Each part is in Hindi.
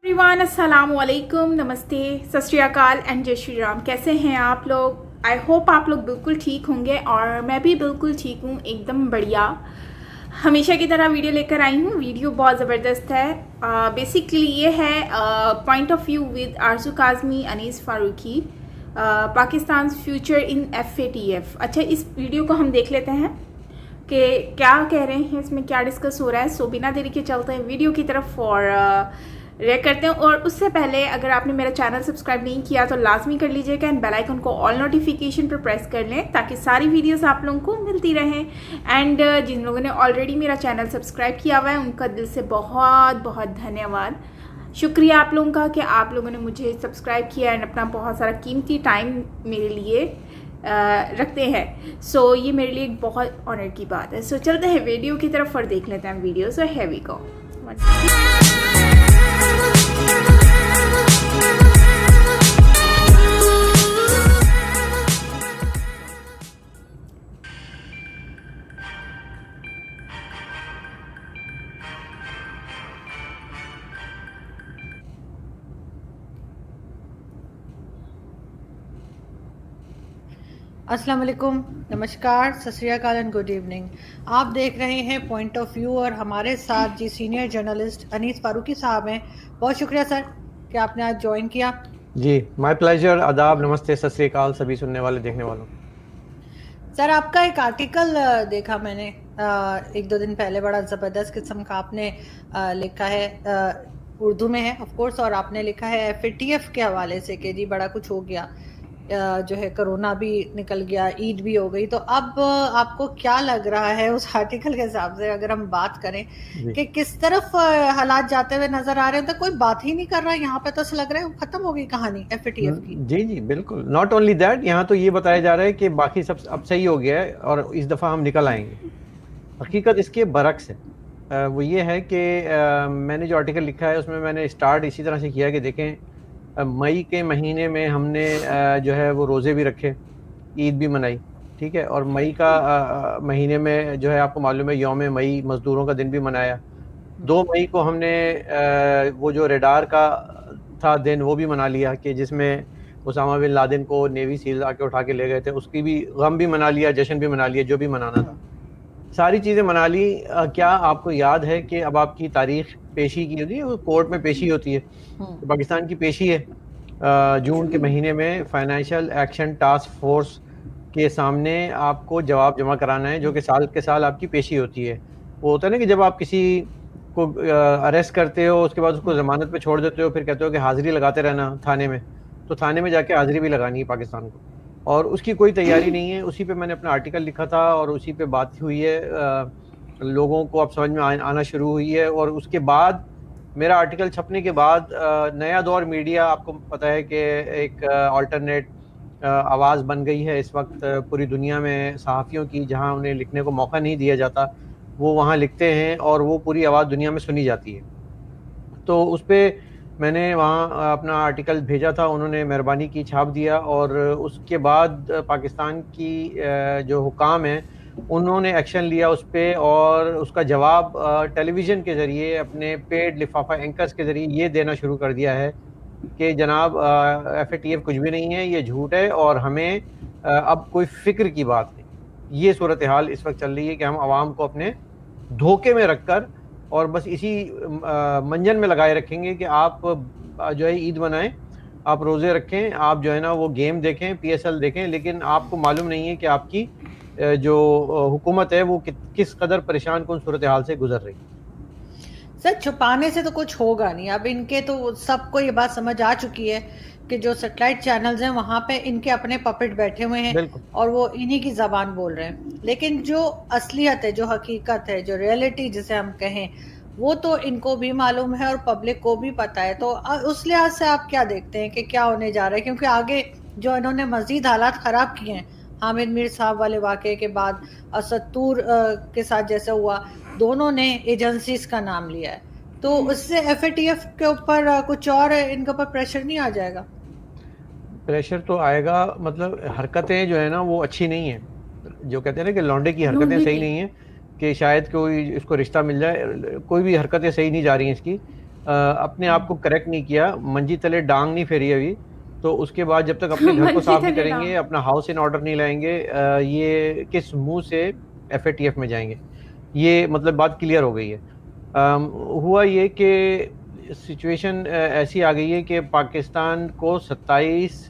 एवरीवन, अस्सलाम वालेकुम, नमस्ते, सत श्री अकाल एंड जय श्री राम। कैसे हैं आप लोग? आई होप आप लोग बिल्कुल ठीक होंगे और मैं भी बिल्कुल ठीक हूँ, एकदम बढ़िया। हमेशा की तरह वीडियो लेकर आई हूँ। वीडियो बहुत ज़बरदस्त है। बेसिकली ये है point of view with Arzoo Kazmi, Anis Farooqui, Pakistan future in FATF। अच्छा, इस वीडियो को हम देख लेते हैं कि क्या कह रहे हैं, इसमें क्या डिस्कस हो रहा है। सो बिना देरी के चलते हैं वीडियो की तरफ और रिएक्ट करते हैं। और उससे पहले अगर आपने मेरा चैनल सब्सक्राइब नहीं किया तो लाजमी कर लीजिएगा एंड बेल आइकन को ऑल नोटिफिकेशन पर प्रेस कर लें ताकि सारी वीडियोस आप लोगों को मिलती रहें। एंड जिन लोगों ने ऑलरेडी मेरा चैनल सब्सक्राइब किया हुआ है उनका दिल से बहुत बहुत धन्यवाद, शुक्रिया आप लोगों का कि आप लोगों ने मुझे सब्सक्राइब किया एंड अपना बहुत सारा कीमती टाइम मेरे लिए रखते हैं। सो ये मेरे लिए एक बहुत ऑनर की बात है। सो चलते हैं वीडियो की तरफ और देख लेते हैं video. So here we go। अस्सलाम वालेकुम, नमस्कार, सत श्री अकाल एंड गुड इवनिंग। आप देख रहे हैं पॉइंट ऑफ व्यू और हमारे साथ जी सीनियर जर्नलिस्ट अनीस फारूकी साहब हैं। बहुत शुक्रिया सर कि आपने आज ज्वाइन किया। जी, माय प्लेजर। आदाब, नमस्ते, सत श्री अकाल सभी सुनने वाले देखने वालों। सर, आपका एक आर्टिकल देखा मैंने एक दो दिन पहले, बड़ा ज़बरदस्त किस्म का आपने लिखा है, उर्दू में है ऑफ कोर्स, और आपने लिखा है FATF के हवाले से कि जी बड़ा कुछ हो गया, जो है कोरोना भी निकल गया, ईद भी हो गई। तो अब आपको क्या लग रहा है उस आर्टिकल के हिसाब से, अगर हम बात करें कि किस तरफ हालात जाते हुए नजर आ रहे हैं? तो कोई बात ही नहीं कर रहा है यहाँ पे, तो ऐसा लग रहा है खत्म हो गई कहानी FATF की। जी जी बिल्कुल। नॉट ओनली दैट, यहाँ तो ये बताया जा रहा है कि बाकी सब अब सही हो गया है और इस दफ़ा हम निकल आएंगे। हकीकत इसके बरक्स है। वो ये है कि मैंने जो आर्टिकल लिखा है उसमें मैंने स्टार्ट इसी तरह से किया कि देखें, मई के महीने में हमने जो है वो रोज़े भी रखे, ईद भी मनाई, ठीक है। और मई का महीने में जो है आपको मालूम है यौम मई मज़दूरों का दिन भी मनाया। 2 मई को हमने वो जो रेडार का था दिन वो भी मना लिया कि जिसमें उसामा बिन लादेन को नेवी सील आके उठा के ले गए थे, उसकी भी गम भी मना लिया, जश्न भी मना लिया, जो भी मनाना था सारी चीज़ें मना ली। क्या आपको याद है कि अब आपकी तारीख पेशी की होती है, वो कोर्ट में पेशी होती है, तो पाकिस्तान की पेशी है जून के महीने में फाइनेंशियल एक्शन टास्क फोर्स के सामने आपको जवाब जमा कराना है, जो कि साल के साल आपकी पेशी होती है। वो होता है ना कि जब आप किसी को अरेस्ट करते हो, उसके बाद उसको ज़मानत पे छोड़ देते हो, फिर कहते हो कि हाज़िरी लगाते रहना थाने में, तो थाने में जाके हाज़िरी भी लगानी है पाकिस्तान को, और उसकी कोई तैयारी नहीं है। उसी पे मैंने अपना आर्टिकल लिखा था और उसी पे बात हुई है। लोगों को अब समझ में आना शुरू हुई है। और उसके बाद मेरा आर्टिकल छपने के बाद नया दौर मीडिया, आपको पता है कि एक अल्टरनेट आवाज़ बन गई है इस वक्त पूरी दुनिया में सहाफ़ियों की, जहां उन्हें लिखने को मौका नहीं दिया जाता, वो वहां लिखते हैं और वो पूरी आवाज़ दुनिया में सुनी जाती है। तो उस पर मैंने वहाँ अपना आर्टिकल भेजा था, उन्होंने मेहरबानी की, छाप दिया। और उसके बाद पाकिस्तान की जो हुकाम हैं उन्होंने एक्शन लिया उस पर, और उसका जवाब टेलीविज़न के ज़रिए अपने पेड लिफाफा एंकर्स के ज़रिए ये देना शुरू कर दिया है कि जनाब FATF कुछ भी नहीं है, ये झूठ है और हमें अब कोई फ़िक्र की बात नहीं। ये सूरत हाल इस वक्त चल रही है कि हम आवाम को अपने धोखे में रखकर और बस इसी मंजन में लगाए रखेंगे कि आप जो है ईद मनाएं, आप रोज़े रखें, आप जो है ना वो गेम देखें, PSL देखें, लेकिन आपको मालूम नहीं है कि आपकी जो हुकूमत है वो किस कदर परेशान कौन सूरत हाल से गुजर रही है। सर, छुपाने से तो कुछ होगा नहीं। अब इनके तो सबको ये बात समझ आ चुकी है कि जो सैटेलाइट चैनल्स हैं वहां पे इनके अपने पपेट बैठे हुए हैं और वो इन्हीं की जबान बोल रहे हैं। लेकिन जो असलियत है, जो हकीकत है, जो रियलिटी जिसे हम कहें, वो तो इनको भी मालूम है और पब्लिक को भी पता है। तो उस लिहाज से आप क्या देखते हैं कि क्या होने जा रहा है? क्योंकि आगे जो इन्होंने मजीद हालात खराब किए हैं, हामिद मीर साहब वाले वाक़े के बाद असतूर के साथ जैसे हुआ, दोनों ने एजेंसीज का नाम लिया है, तो उससे FATF के ऊपर कुछ और इनके ऊपर प्रेशर नहीं आ जाएगा? प्रेशर तो आएगा, मतलब हरकतें जो है ना वो अच्छी नहीं है। जो कहते हैं ना कि लौंडे की हरकतें सही नहीं है, कि शायद कोई इसको रिश्ता मिल जाए, कोई भी हरकतें सही नहीं जा रही हैं इसकी। अपने आप को करेक्ट नहीं किया, मंजी तले डांग नहीं फेरी अभी, तो उसके बाद जब तक अपने घर को साफ नहीं करेंगे, अपना हाउस इन ऑर्डर नहीं लाएंगे, ये किस मुंह से FATF में जाएंगे? ये मतलब बात क्लियर हो गई है। हुआ ये कि सिचुएशन ऐसी आ गई है कि पाकिस्तान को 27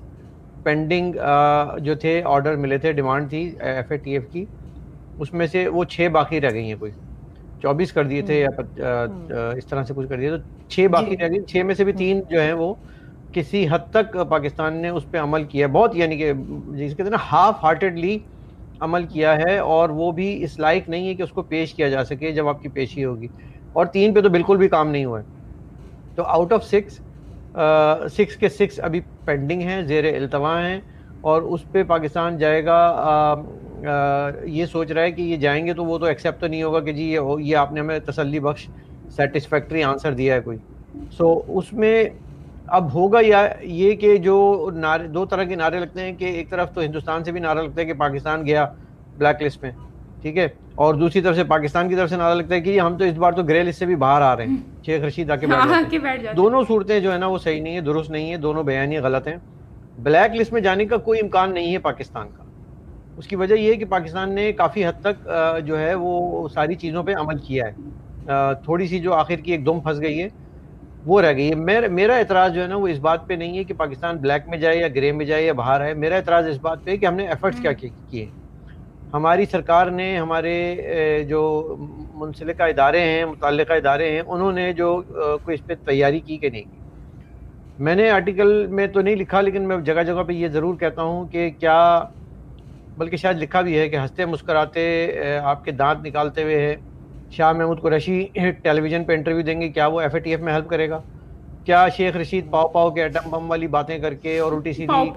पेंडिंग जो थे ऑर्डर मिले थे, डिमांड थी FATF की, उसमें से वो 6 बाकी रह गई हैं। कोई 24 कर दिए थे या इस तरह से कुछ कर दिया, तो 6 बाकी रह गई। 6 में से भी 3 जो हैं वो किसी हद तक पाकिस्तान ने उस पर अमल किया, बहुत यानी कि जिसे कहते हैं ना हाफ हार्टेडली अमल किया है, और वो भी इस लायक नहीं है कि उसको पेश किया जा सके जब आपकी पेशी होगी। और 3 पे तो बिल्कुल भी काम नहीं हुआ है। तो आउट ऑफ 6 के 6 अभी पेंडिंग हैं, ज़ेर इल्तवा हैं, और उस पर पाकिस्तान जाएगा। ये सोच रहा है कि ये जाएंगे तो वो तो एक्सेप्ट तो नहीं होगा कि जी ये आपने हमें तसल्ली बख्श सेटिस्फैक्ट्री आंसर दिया है कोई। सो उसमें अब होगा या ये कि जो नारे, 2 तरह के नारे लगते हैं कि एक तरफ तो हिंदुस्तान से भी नारा लगता है कि पाकिस्तान गया ब्लैक लिस्ट में, ठीक है, और दूसरी तरफ से पाकिस्तान की तरफ से नारा लगता है कि हम तो इस बार तो ग्रे लिस्ट से भी बाहर आ रहे हैं, शेख रशीद आके बैठ जाते हैं। दोनों सूरतें जो है ना वो सही नहीं है, दुरुस्त नहीं है, दोनों बयानियां गलत हैं। ब्लैक लिस्ट में जाने का कोई इम्कान नहीं है पाकिस्तान का। उसकी वजह यह है कि पाकिस्तान ने काफ़ी हद तक जो है वो सारी चीज़ों पे अमल किया है। थोड़ी सी जो आखिर की एक दुम फंस गई है वो रह गई है। मेरा एतराज़ जो है ना वो इस बात पे नहीं है कि पाकिस्तान ब्लैक में जाए या ग्रे में जाए या बाहर आए। मेरा एतराज़ इस बात पे है कि हमने एफर्ट्स क्या किए। हमारी सरकार ने, हमारे जो मुंसलिका इदारे हैं, मुतल्लिका इदारे हैं, उन्होंने जो कोई इस पर तैयारी की कि नहीं की। मैंने आर्टिकल में तो नहीं लिखा, लेकिन मैं जगह जगह पे ये ज़रूर कहता हूँ कि क्या, बल्कि शायद लिखा भी है कि हंसते मुस्कराते आपके दांत निकालते हुए है शाह महमूद कुरैशी टेलीविज़न पे इंटरव्यू देंगे, क्या वो FATF में हेल्प करेगा? क्या शेख रशीद पाव पाव के एटम बम वाली बातें करके और उल्टी सीधी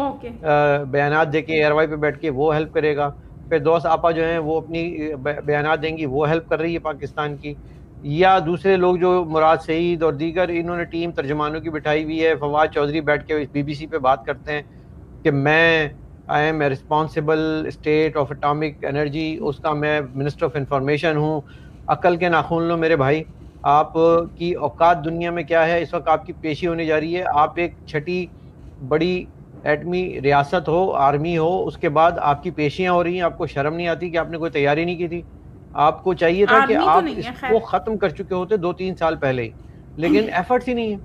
बयानात दे के एयरवाई पे बैठ के वो हेल्प करेगा? फिरदौस आपा जो हैं वो अपनी बयानात देंगी, वो हेल्प कर रही है पाकिस्तान की? या दूसरे लोग जो मुराद सईद और दीगर, इन्होंने टीम तर्जमानों की बिठाई हुई है, फवाद चौधरी बैठ के BBC पे बात करते हैं कि मैं I am a responsible state of atomic energy, उसका मैं मिनिस्टर ऑफ इंफॉर्मेशन हूँ। अक्ल के नाखून लो मेरे भाई, आप की औकात दुनिया में क्या है? इस वक्त आपकी पेशी होने जा रही है, आप एक छठी बड़ी एटमी रियासत हो, आर्मी हो, उसके बाद आपकी पेशियाँ हो रही हैं, आपको शर्म नहीं आती कि आपने कोई तैयारी नहीं की थी? आपको चाहिए था कि आप इसको ख़त्म कर चुके होते 2-3 साल पहले ही, लेकिन एफर्ट्स ही नहीं है।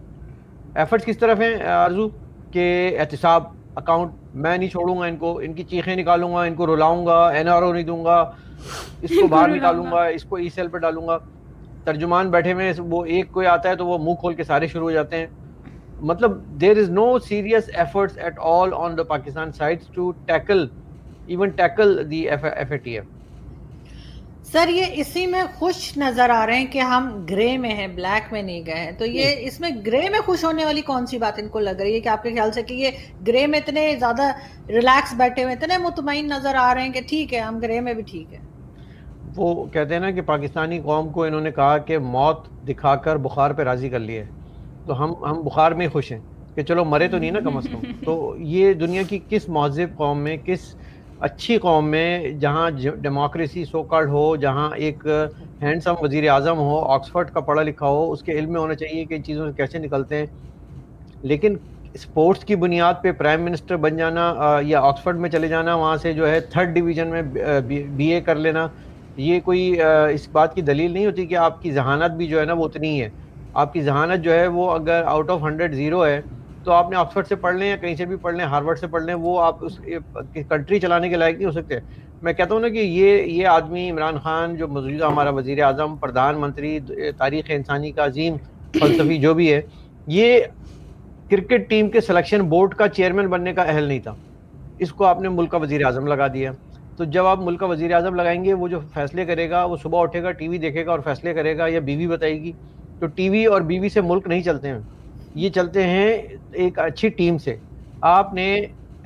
एफर्ट्स किस तरफ हैं आरजू? के एहतिसाब अकाउंट, मैं नहीं छोड़ूंगा इनको, इनकी चीखें निकालूंगा, इनको रुलाऊंगा, NRO नहीं दूंगा, इसको बाहर निकालूंगा, इसको E-सेल पे डालूंगा। तर्जुमान बैठे हुए, वो एक कोई आता है तो वो मुंह खोल के सारे शुरू हो जाते हैं। मतलब there is no serious efforts at all on the Pakistan sides to tackle the FATF। Sir ये इसी में खुश नजर आ रहे हैं कि हम ग्रे में हैं, ब्लैक में नहीं गए हैं, तो ये इसमें ग्रे में खुश होने वाली कौन सी बात इनको लग रही है कि आपके ख्याल से कि ये ग्रे में इतने ज्यादा रिलैक्स बैठे हुए, इतने मुतमईन नजर आ रहे हैं कि ठीक है हम ग्रे में भी ठीक है? वो कहते हैं ना कि पाकिस्तानी कौम को इन्होंने कहा कि मौत दिखाकर बुखार पे राजी कर लिया है, तो हम बुखार में खुश हैं कि चलो मरे तो नहीं ना कम अज़ कम। तो ये दुनिया की किस महज़ब कौम में, किस अच्छी कौम में, जहाँ डेमोक्रेसी सो कॉल्ड हो, जहाँ एक हैंडसम वज़ीर आज़म हो, ऑक्सफोर्ड का पढ़ा लिखा हो, उसके इल्म में होना चाहिए कि इन चीज़ों से कैसे निकलते हैं। लेकिन स्पोर्ट्स की बुनियाद पे प्राइम मिनिस्टर बन जाना या ऑक्सफोर्ड में चले जाना, वहाँ से जो है 3rd डिवीज़न में BA कर लेना, ये कोई इस बात की दलील नहीं होती कि आपकी जहानत भी जो है ना वो उतनी ही है। आपकी जहानत जो है वो अगर आउट ऑफ 100 0 है, तो आपने ऑक्सफोर्ड से पढ़ लें या कहीं से भी पढ़ लें, हार्वर्ड से पढ़ लें, वो आप उस कंट्री चलाने के लायक नहीं हो सकते। मैं कहता हूँ ना कि ये आदमी इमरान खान, जो मौजूदा हमारा वज़ीर आज़म, प्रधानमंत्री, तारीख़ इंसानी का अजीम फ़लसफ़ी जो भी है, ये क्रिकेट टीम के सिलेक्शन बोर्ड का चेयरमैन बनने का अहल नहीं था। इसको आपने मुल्क का वज़ीर आज़म लगा दिया। तो जब आप मुल्क का वज़ीर आज़म लगाएंगे, वो जो फैसले करेगा, वो सुबह उठेगा, TV देखेगा और फैसले करेगा, या बीवी बताएगी। तो TV और बीवी से मुल्क नहीं चलते हैं, ये चलते हैं एक अच्छी टीम से। आपने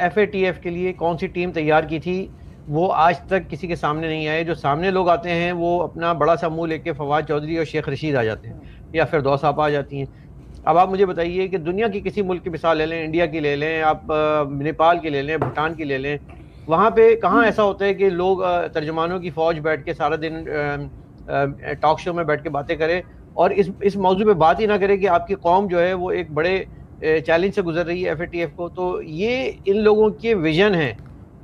FATF के लिए कौन सी टीम तैयार की थी, वो आज तक किसी के सामने नहीं आए। जो सामने लोग आते हैं वो अपना बड़ा सा मुँह लेके फवाद चौधरी और शेख रशीद आ जाते हैं, या फिरदौस आपा आ जाती हैं। अब आप मुझे बताइए कि दुनिया की किसी मुल्क की मिसाल ले लें, इंडिया की ले लें, आप नेपाल की ले लें, भूटान की ले लें, वहाँ पे कहाँ ऐसा होता है कि लोग तर्जुमानों की फ़ौज बैठ के सारा दिन टॉक शो में बैठ के बातें करें और इस मौजू पे बात ही ना करे कि आपकी कौम जो है वो एक बड़े चैलेंज से गुजर रही है FATF को। तो ये इन लोगों के विजन है,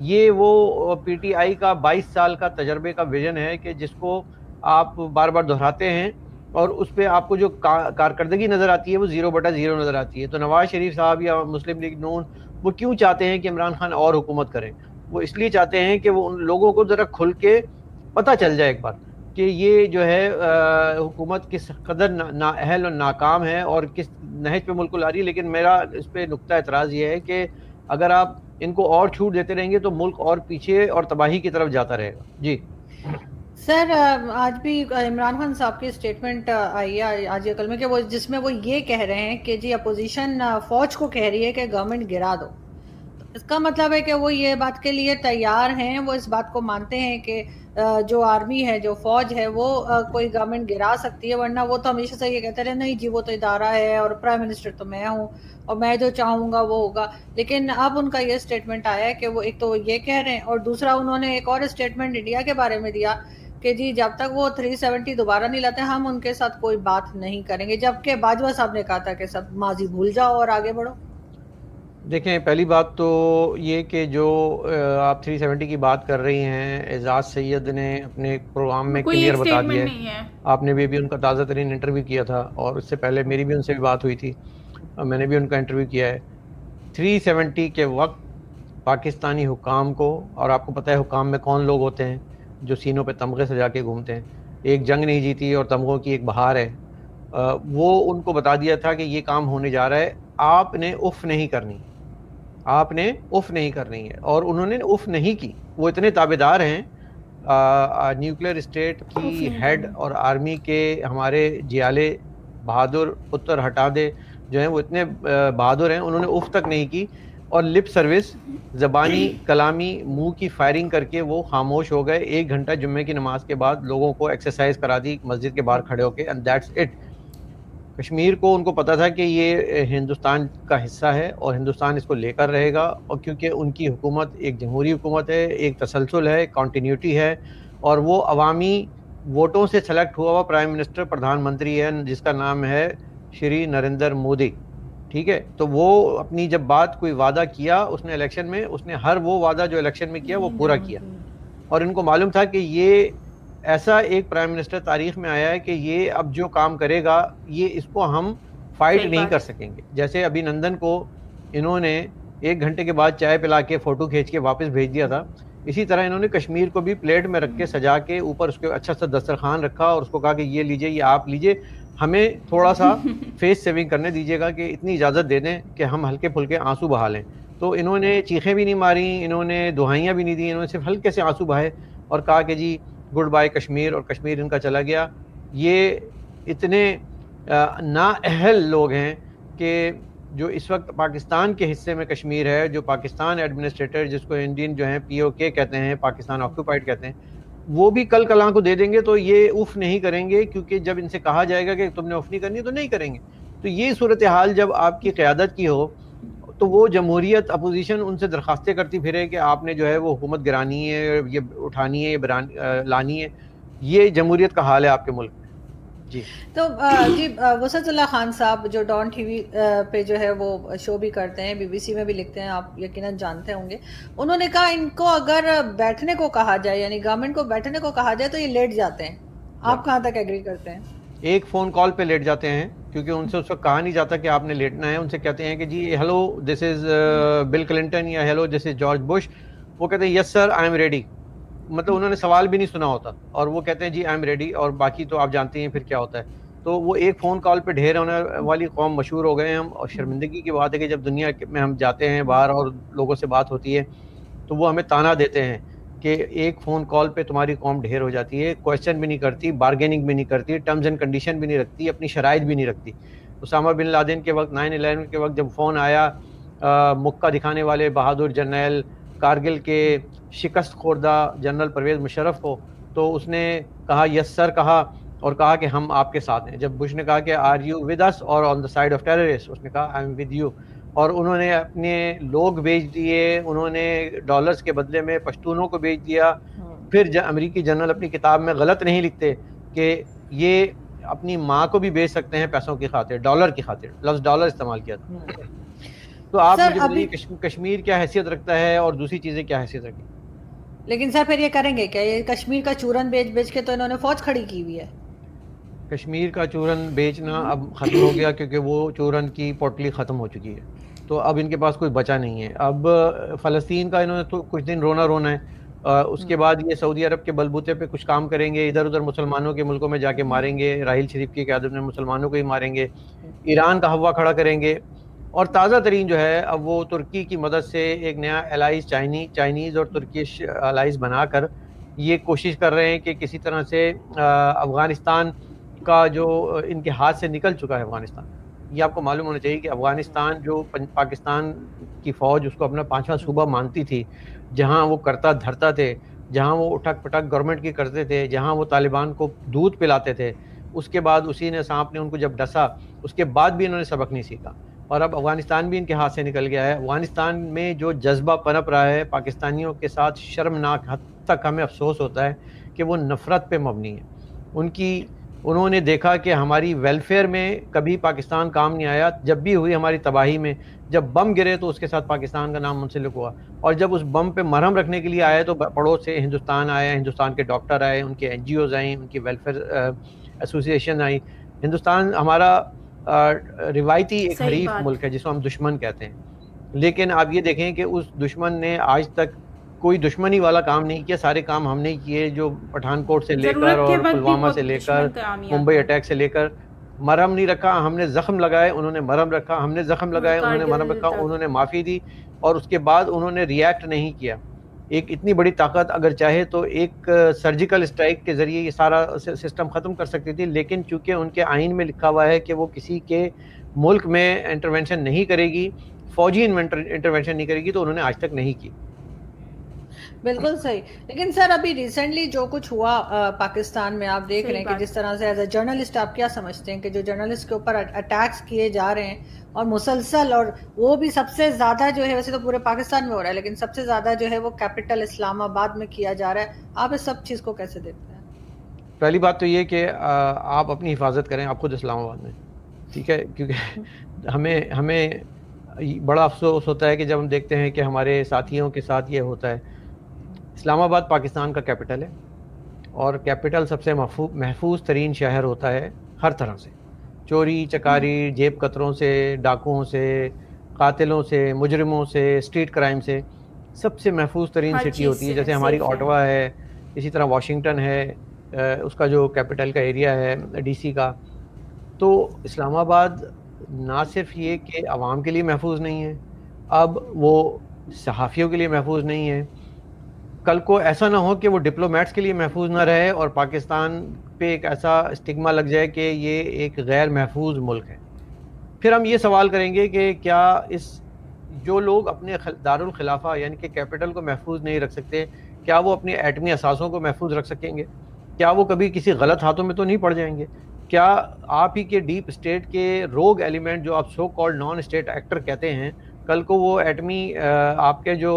ये वो PTI का 22 साल का तजर्बे का विजन है कि जिसको आप बार बार दोहराते हैं और उस पर आपको जो कारकर्दगी नज़र आती है वो 0/0 नज़र आती है। तो नवाज शरीफ साहब या मुस्लिम लीग नून वो क्यों चाहते हैं कि इमरान खान और हुकूमत करें? वो इसलिए चाहते हैं कि वो उन लोगों को ज़रा खुल के पता चल जाए एक बार कि ये जो है हुकूमत किस कदर नाअहल और नाकाम है और किस नहज पे मुल्क को ला रही है। लेकिन मेरा इस पर नुक्ता एतराज़ ये है कि अगर आप इनको और छूट देते रहेंगे तो मुल्क और पीछे और तबाही की तरफ जाता रहेगा। जी सर, आज भी इमरान खान साहब की स्टेटमेंट आई है आज या कल में कि वो जिसमें वो ये कह रहे हैं कि जी अपोजिशन फौज को कह रही है कि गवर्नमेंट गिरा दो। इसका मतलब है कि वो ये बात के लिए तैयार हैं, वो इस बात को मानते हैं कि जो आर्मी है, जो फौज है, वो कोई गवर्नमेंट गिरा सकती है, वरना वो तो हमेशा से ये कहते रहे नहीं जी वो तो इदारा है और प्राइम मिनिस्टर तो मैं हूँ और मैं जो चाहूँगा वो होगा। लेकिन अब उनका ये स्टेटमेंट आया है कि वो एक तो ये कह रहे हैं और दूसरा उन्होंने एक और स्टेटमेंट इंडिया के बारे में दिया कि जी जब तक वो 370 दोबारा नहीं लाते हम उनके साथ कोई बात नहीं करेंगे, जबकि बाजवा साहब ने कहा था कि सब माजी भूल जाओ और आगे बढ़ो। देखें, पहली बात तो ये कि जो आप 370 की बात कर रही हैं, एजाज सैयद ने अपने प्रोग्राम में क्लियर बता दिया है। आपने भी उनका ताज़ा तरीन इंटरव्यू किया था और उससे पहले मेरी भी उनसे भी बात हुई थी, मैंने भी उनका इंटरव्यू किया है। 370 के वक्त पाकिस्तानी हुकाम को, और आपको पता है हुकाम में कौन लोग होते हैं जो सीनों पे तमगे सजा के घूमते हैं, एक जंग नहीं जीती और तमगों की एक बहार है, वो उनको बता दिया था कि ये काम होने जा रहा है, आपने उफ नहीं करनी, आपने उफ नहीं करनी है। और उन्होंने उफ नहीं की। वो इतने ताबेदार हैं न्यूक्लियर स्टेट की हेड और आर्मी के हमारे जियाले बहादुर पुत्र हटा दे जो हैं, वो इतने बहादुर हैं, उन्होंने उफ तक नहीं की और लिप सर्विस, ज़बानी कलामी मुंह की फायरिंग करके वो खामोश हो गए। 1 घंटा जुम्मे की नमाज के बाद लोगों को एक्सरसाइज करा दी मस्जिद के बाहर खड़े होके, एंड दैट्स इट। कश्मीर को उनको पता था कि ये हिंदुस्तान का हिस्सा है और हिंदुस्तान इसको लेकर रहेगा, और क्योंकि उनकी हुकूमत एक जमहूरी हुकूमत है, एक तसलसल है, कॉन्टीन्यूटी है, और वो अवामी वोटों से सेलेक्ट हुआ हुआ प्राइम मिनिस्टर प्रधानमंत्री है जिसका नाम है श्री नरेंद्र मोदी। ठीक है, तो वो अपनी जब बात कोई वादा किया उसने इलेक्शन में, उसने हर वो वादा जो इलेक्शन में किया वो पूरा किया। और इनको मालूम था कि ये ऐसा एक प्राइम मिनिस्टर तारीख में आया है कि ये अब जो काम करेगा ये इसको हम फाइट नहीं कर सकेंगे। जैसे अभिनंदन को इन्होंने 1 घंटे के बाद चाय पिला के फ़ोटो खींच के वापस भेज दिया था, इसी तरह इन्होंने कश्मीर को भी प्लेट में रख के सजा के ऊपर उसके अच्छा सा दस्तरखान रखा और उसको कहा कि ये लीजिए, ये आप लीजिए, हमें थोड़ा सा फेस सेविंग करने दीजिएगा कि इतनी इजाज़त दे दें कि हम हल्के फुल्के आंसू बहा लें। तो इन्होंने चीखें भी नहीं मारी, इन्होंने दुहाइयाँ भी नहीं दी, इन्होंने सिर्फ हल्के से आंसू बहाए और कहा कि जी गुड बाय कश्मीर, और कश्मीर इनका चला गया। ये इतने नाअहल लोग हैं कि जो इस वक्त पाकिस्तान के हिस्से में कश्मीर है, जो पाकिस्तान एडमिनिस्ट्रेटर जिसको इंडियन जो है POK कहते हैं, पाकिस्तान ऑक्यूपाइड कहते हैं, वो भी कल कलां को दे देंगे तो ये उफ नहीं करेंगे, क्योंकि जब इनसे कहा जाएगा कि तुमने उफ नहीं करनी तो नहीं करेंगे। तो ये सूरत हाल जब आपकी क़यादत की हो तो वो जमहूरियत अपोजिशन उनसे दरखास्तें करती फिरे कि आपने जो है वो हुकूमत गिरानी है, ये उठानी है, ये लानी है। ये जमहूरियत का हाल है आपके मुल्क में। जी तो जी वसतुल्लाह खान साहब जो डॉन TV पे जो है वो शो भी करते हैं, BBC में भी लिखते हैं, आप यकीनन जानते होंगे। उन्होंने कहा इनको अगर बैठने को कहा जाए, यानी गवर्नमेंट को बैठने को कहा जाए तो ये लेट जाते हैं। आप कहाँ तक एग्री करते हैं? एक फ़ोन कॉल पे लेट जाते हैं, क्योंकि उनसे उस वक्त कहा नहीं जाता कि आपने लेटना है। उनसे कहते हैं कि जी hello this is Bill Clinton या hello this is George Bush. वो कहते हैं yes sir I am ready, मतलब उन्होंने सवाल भी नहीं सुना होता और वो कहते हैं जी आई एम रेडी, और बाकी तो आप जानते हैं फिर क्या होता है। तो वो एक फ़ोन कॉल पे ढेर होने वाली कौम मशहूर हो गए हैं हम। और शर्मिंदगी की बात है कि जब दुनिया में हम जाते हैं बाहर और लोगों से बात होती है तो वो हमें ताना देते हैं कि एक फ़ोन कॉल पे तुम्हारी कौम ढेर हो जाती है, क्वेश्चन भी नहीं करती, बार्गेनिंग भी नहीं करती, टर्म्स एंड कंडीशन भी नहीं रखती, अपनी शराइत भी नहीं रखती। उसामा बिन लादेन के वक्त, 9/11 के वक्त जब फ़ोन आया मुक्का दिखाने वाले बहादुर जनरल कारगिल के शिकस्त खुर्दा जनरल परवेज़ मुशर्रफ को, तो उसने कहा यस सर कहा और कहा कि हम आपके साथ हैं। जब बुश ने कहा कि आर यू विद अस और on the side of terrorist, उसने कहा आई एम विद यू। और उन्होंने अपने लोग भेज दिए, उन्होंने डॉलर्स के बदले में पश्तूनों को भेज दिया। फिर अमेरिकी जनरल अपनी किताब में गलत नहीं लिखते कि ये अपनी माँ को भी बेच सकते हैं पैसों की खातिर, डॉलर की खातिर। लफ्ज़ डॉलर इस्तेमाल किया था। तो आप मुझे बताइए कश्मीर क्या हैसियत रखता है और दूसरी चीज़ें क्या हैसियत रखती हैं? लेकिन सर फिर ये करेंगे क्या? ये कश्मीर का चूरन बेच बेच के तो इन्होंने फौज खड़ी की हुई है। कश्मीर का चूरन बेचना अब ख़त्म हो गया, क्योंकि वो चूरन की पोटली ख़त्म हो चुकी है, तो अब इनके पास कोई बचा नहीं है। अब फ़लस्तीन का इन्होंने तो कुछ दिन रोना है, उसके बाद ये सऊदी अरब के बलबूते पे कुछ काम करेंगे, इधर उधर मुसलमानों के मुल्कों में जाके मारेंगे, राहिल शरीफ की क़यादत में मुसलमानों को ही मारेंगे, ईरान का हवा खड़ा करेंगे। और ताज़ा तरीन जो है, अब वो तुर्की की मदद से एक नया एलाइज़ चाइनीज़ और तुर्किश एलाइज़ बनाकर ये कोशिश कर रहे हैं कि किसी तरह से अफ़गानिस्तान का जो इनके हाथ से निकल चुका है अफ़गानिस्तान। ये आपको मालूम होना चाहिए कि अफ़गानिस्तान जो पाकिस्तान की फ़ौज उसको अपना 5वां सूबा मानती थी, जहाँ वो करता धरता थे, जहाँ वो उठक-पटक गवर्नमेंट की करते थे, जहाँ वो तालिबान को दूध पिलाते थे, उसके बाद उसी ने सांप ने उनको जब डसा, उसके बाद भी इन्होंने सबक नहीं सीखा और अब अफ़गानिस्तान भी इनके हाथ से निकल गया है। अफ़गानिस्तान में जो जज़्बा पनप रहा है पाकिस्तानियों के साथ, शर्मनाक हद तक हमें अफ़सोस होता है कि वो नफ़रत पे मबनी है। उन्होंने देखा कि हमारी वेलफेयर में कभी पाकिस्तान काम नहीं आया, जब भी हुई हमारी तबाही में, जब बम गिरे तो उसके साथ पाकिस्तान का नाम मुंसलिक हुआ, और जब उस बम पे मरहम रखने के लिए आए तो पड़ोस से हिंदुस्तान आया, हिंदुस्तान के डॉक्टर आए, उनके NGOs आई, उनकी वेलफेयर एसोसिएशन आई। हिंदुस्तान हमारा रिवायती एक हरीफ मुल्क है जिसको हम दुश्मन कहते हैं, लेकिन आप ये देखें कि उस दुश्मन ने आज तक कोई दुश्मनी वाला काम नहीं किया। सारे काम हमने किए, जो पठानकोट से लेकर और पुलवामा से लेकर मुंबई अटैक से लेकर। मरहम नहीं रखा, हमने ज़ख्म लगाए, उन्होंने मरहम रखा, हमने ज़ख्म लगाए, उन्होंने मरहम रखा, उन्होंने माफ़ी दी और उसके बाद उन्होंने रिएक्ट नहीं किया। एक इतनी बड़ी ताकत अगर चाहे तो एक सर्जिकल स्ट्राइक के ज़रिए ये सारा सिस्टम ख़त्म कर सकती थी, लेकिन चूँकि उनके आइन में लिखा हुआ है कि वो किसी के मुल्क में इंटरवेंशन नहीं करेगी, फ़ौजी इंटरवेंशन नहीं करेगी, तो उन्होंने आज तक नहीं की। बिल्कुल सही। लेकिन सर अभी रिसेंटली जो कुछ हुआ पाकिस्तान में, आप देख रहे हैं कि जिस तरह से एज अ जर्नलिस्ट आप क्या समझते हैं कि जो जर्नलिस्ट के ऊपर अटैक्स किए जा रहे हैं और मुसलसल, और वो भी सबसे ज़्यादा जो है, वैसे तो पूरे पाकिस्तान में हो रहा है लेकिन सबसे ज़्यादा जो है वो कैपिटल इस्लामाबाद में किया जा रहा है, आप इस सब चीज़ को कैसे देखते हैं? पहली बात तो ये कि आप अपनी हिफाजत करें, आप खुद इस्लामाबाद में, ठीक है, क्योंकि हमें बड़ा अफसोस होता है कि जब हम देखते हैं कि हमारे साथियों के साथ ये होता है। इस्लामाबाद पाकिस्तान का कैपिटल है और कैपिटल सबसे महफूज तरीन शहर होता है हर तरह से, चोरी चकारी, जेब कतरों से, डाकुओं से, कातिलों से, मुजरिमों से, स्ट्रीट क्राइम से, सबसे महफूज तरीन सिटी होती है। जैसे हमारी ऑटवा है, इसी तरह वाशिंगटन है, उसका जो कैपिटल का एरिया है DC का। तो इस्लामाबाद ना सिर्फ ये कि आवाम के लिए महफूज नहीं है, अब वो सहाफ़ियों के लिए महफूज नहीं है। कल को ऐसा ना हो कि वो डिप्लोमेट्स के लिए महफूज ना रहे और पाकिस्तान पे एक ऐसा स्टिग्मा लग जाए कि ये एक गैर महफूज मुल्क है। फिर हम ये सवाल करेंगे कि क्या जो लोग अपने दारुल खिलाफा यानी कि कैपिटल को महफूज नहीं रख सकते, क्या वो अपने एटमी असासों को महफूज रख सकेंगे? क्या वो कभी किसी गलत हाथों में तो नहीं पड़ जाएंगे? क्या आप ही के डीप स्टेट के रोग एलिमेंट जो आप so called non state actor कहते हैं, कल को वो एटमी आपके जो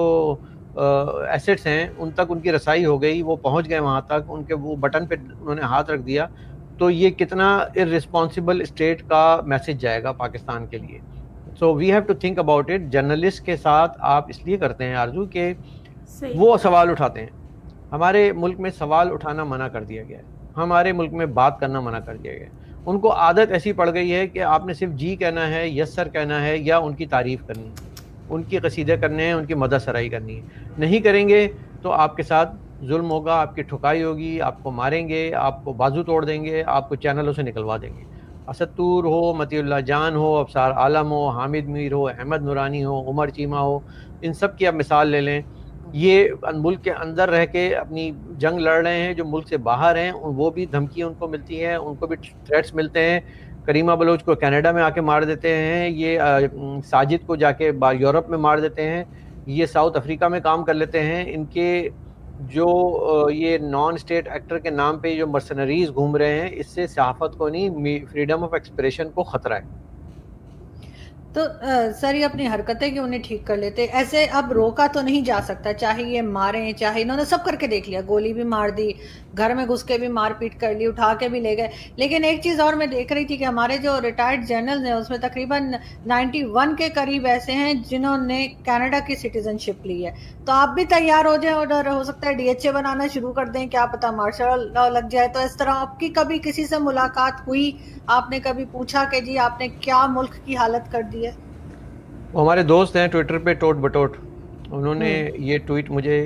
एसेट्स हैं उन तक उनकी रसाई हो गई, वो पहुंच गए वहां तक, उनके वो बटन पे उन्होंने हाथ रख दिया, तो ये कितना इररिस्पॉन्सिबल स्टेट का मैसेज जाएगा पाकिस्तान के लिए। So we have to think about it. Journalist के साथ आप इसलिए करते हैं आरजू के वो सवाल उठाते हैं। हमारे मुल्क में सवाल उठाना मना कर दिया गया है, हमारे मुल्क में बात करना मना कर दिया गया है। उनको आदत ऐसी पड़ गई है कि आपने सिर्फ जी कहना है, यस सर कहना है या उनकी तारीफ़ करनी है, उनकी कसीदे करने हैं, उनकी मदद सराई करनी है। नहीं करेंगे तो आपके साथ जुल्म होगा, आपकी ठुकाई होगी, आपको मारेंगे, आपको बाजू तोड़ देंगे, आपको चैनलों से निकलवा देंगे। असद तूर हो, मतीउल्लाह जान हो, अफसार आलम हो, हामिद मीर हो, अहमद नूरानी हो, उमर चीमा हो, इन सब की आप मिसाल ले लें। ये मुल्क के अंदर रह के अपनी जंग लड़ रहे हैं, जो मुल्क से बाहर हैं वो भी धमकी उनको मिलती है, उनको भी थ्रेट्स मिलते हैं। करीमा बलोच को कनाडा में आके मार देते हैं, ये साजिद को जाके यूरोप में मार देते हैं, ये साउथ अफ्रीका में काम कर लेते हैं। इनके जो ये नॉन स्टेट एक्टर के नाम पे जो मर्सनरीज घूम रहे हैं, इससे सहाफ़त को नहीं, फ्रीडम ऑफ एक्सप्रेशन को ख़तरा है। तो सर ये अपनी हरकतें क्यों नहीं ठीक कर लेते? ऐसे अब रोका तो नहीं जा सकता, चाहे ये मारें, चाहे इन्होंने सब करके देख लिया, गोली भी मार दी, घर में घुस के भी मारपीट कर ली, उठा के भी ले गए। लेकिन एक चीज़ और मैं देख रही थी कि हमारे जो रिटायर्ड जनरल्स हैं उसमें तकरीबन 91 के करीब ऐसे हैं जिन्होंने कनाडा की सिटीजनशिप ली है। तो आप भी तैयार हो जाएं और हो सकता है डीएचए बनाना शुरू कर दें, क्या पता मार्शल लॉ लग जाए। तो इस तरह आपकी कभी किसी से मुलाकात हुई, आपने कभी पूछा कि जी आपने क्या मुल्क की हालत कर दी है? वो हमारे दोस्त हैं ट्विटर पे टोट बटोट, उन्होंने ये ट्वीट मुझे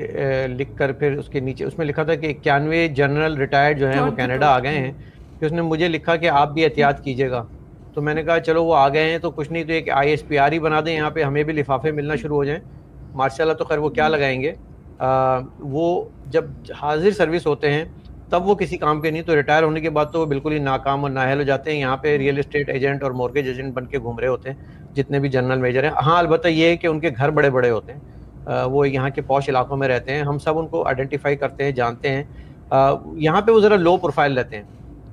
लिख कर फिर उसके नीचे उसमें लिखा था कि 91 जनरल रिटायर्ड जो हैं वो कनाडा आ गए हैं। फिर उसने मुझे लिखा कि आप भी एहतियात कीजिएगा। तो मैंने कहा चलो वो आ गए हैं तो कुछ नहीं तो एक ISPR ही बना दें यहाँ पे, हमें भी लिफाफे मिलना शुरू हो जाएं। माशाल्लाह तो खैर वो क्या लगाएंगे, वो जब हाजिर सर्विस होते हैं तब वो किसी काम के नहीं, तो रिटायर होने के बाद तो वो बिल्कुल ही नाकाम और नाअहल हो जाते हैं। यहाँ पे रियल एस्टेट एजेंट और मॉर्गेज एजेंट बन के घूम रहे होते हैं जितने भी जनरल मेजर हैं। हाँ अलबत्ता ये है कि उनके घर बड़े बड़े होते हैं, वो यहाँ के पॉश इलाकों में रहते हैं, हम सब उनको आइडेंटिफाई करते हैं, जानते हैं। यहाँ पे वो ज़रा लो प्रोफाइल रहते हैं,